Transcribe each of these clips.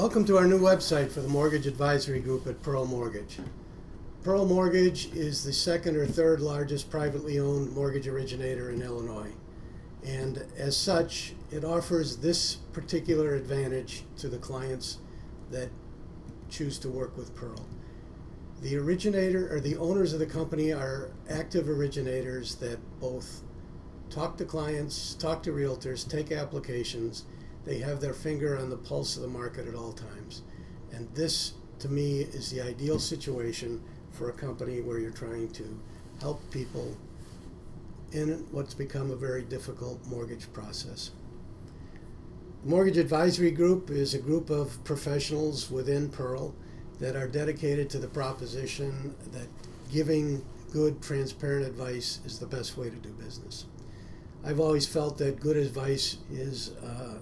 Welcome to our new website for the Mortgage Advisory Group at Pearl Mortgage. Pearl Mortgage is the second or third largest privately owned mortgage originator in Illinois. And as such, it offers this particular advantage to the clients that choose to work with Pearl. The originator or the owners of the company are active originators that both talk to clients, talk to realtors, take applications. They have their finger on the pulse of the market at all times. And this, to me, is the ideal situation for a company where you're trying to help people in what's become a very difficult mortgage process. The Mortgage Advisory Group is a group of professionals within Pearl that are dedicated to the proposition that giving good, transparent advice is the best way to do business. I've always felt that good advice is a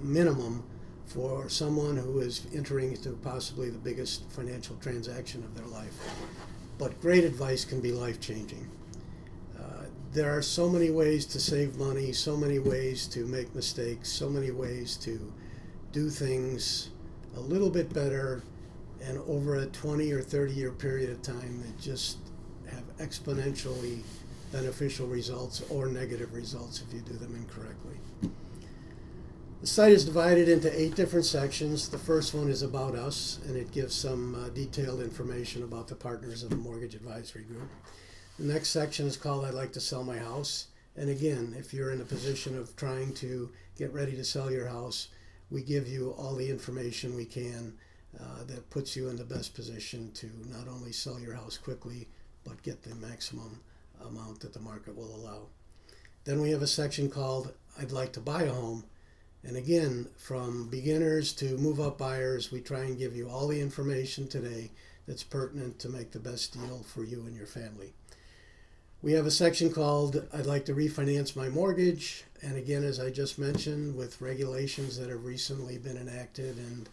minimum for someone who is entering into possibly the biggest financial transaction of their life. But great advice can be life-changing. There are so many ways to save money, so many ways to make mistakes, so many ways to do things a little bit better and over a 20 or 30-year period of time that just have exponentially beneficial results or negative results if you do them incorrectly. The site is divided into 8 different sections. The first one is about us, and it gives some detailed information about the partners of the Mortgage Advisory Group. The next section is called I'd Like to Sell My House. And again, if you're in a position of trying to get ready to sell your house, we give you all the information we can that puts you in the best position to not only sell your house quickly, but get the maximum amount that the market will allow. Then we have a section called I'd Like to Buy a Home. And again, from beginners to move-up buyers, we try and give you all the information today that's pertinent to make the best deal for you and your family. We have a section called I'd Like to Refinance My Mortgage. And again, as I just mentioned, with regulations that have recently been enacted and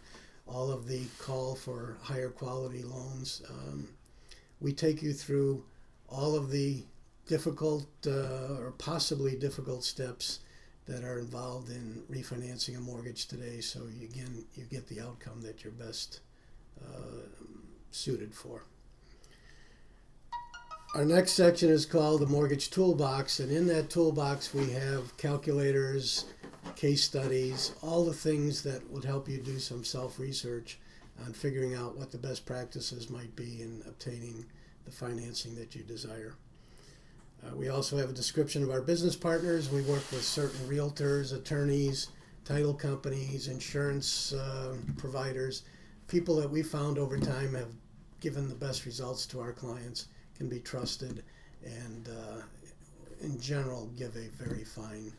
all of the call for higher quality loans, we take you through all of the difficult or possibly difficult steps that are involved in refinancing a mortgage today, so you get the outcome that you're best suited for. Our next section is called the Mortgage Toolbox, and in that toolbox we have calculators, case studies, all the things that would help you do some self-research on figuring out what the best practices might be in obtaining the financing that you desire. We also have a description of our business partners. We work with certain realtors, attorneys, title companies, insurance providers, people that we found over time have given the best results to our clients, can be trusted, and in general give a very fine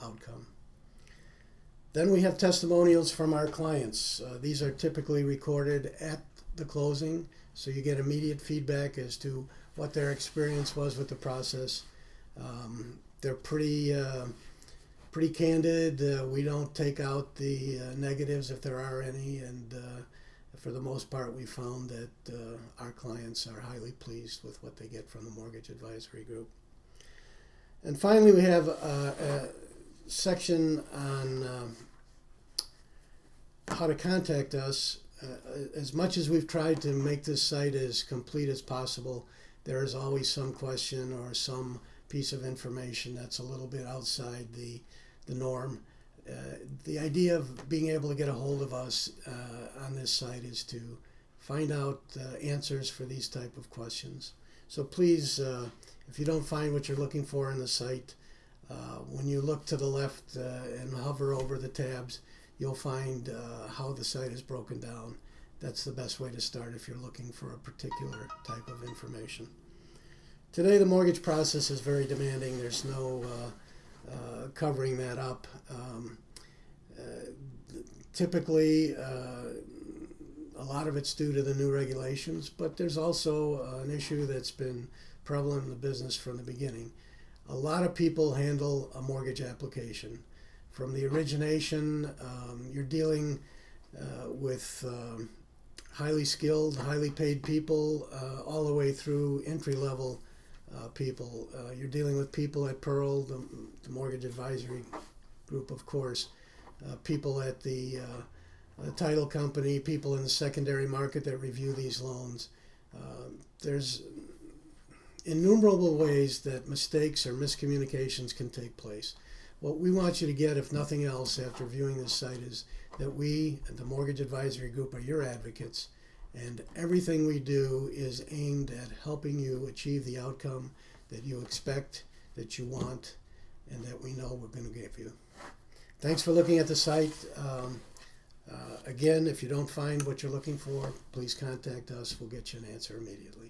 outcome. Then we have testimonials from our clients. These are typically recorded at the closing, so you get immediate feedback as to what their experience was with the process. They're pretty candid. We don't take out the negatives if there are any, and for the most part we found that our clients are highly pleased with what they get from the Mortgage Advisory Group. And finally we have a section on how to contact us. As much as we've tried to make this site as complete as possible, there is always some question or some piece of information that's a little bit outside the norm. The idea of being able to get a hold of us on this site is to find out answers for these type of questions. So please, if you don't find what you're looking for in the site, when you look to the left and hover over the tabs, you'll find how the site is broken down. That's the best way to start if you're looking for a particular type of information. Today, the mortgage process is very demanding. There's no covering that up. Typically, a lot of it's due to the new regulations, but there's also an issue that's been prevalent in the business from the beginning. A lot of people handle a mortgage application. From the origination, you're dealing with highly skilled, highly paid people, all the way through entry-level people. You're dealing with people at Pearl, the Mortgage Advisory Group, of course, people at the the title company, people in the secondary market that review these loans. There's innumerable ways that mistakes or miscommunications can take place. What we want you to get, if nothing else, after viewing this site is that we, at the Mortgage Advisory Group, are your advocates, and everything we do is aimed at helping you achieve the outcome that you expect, that you want, and that we know we're going to give you. Thanks for looking at the site. Again, if you don't find what you're looking for, please contact us. We'll get you an answer immediately.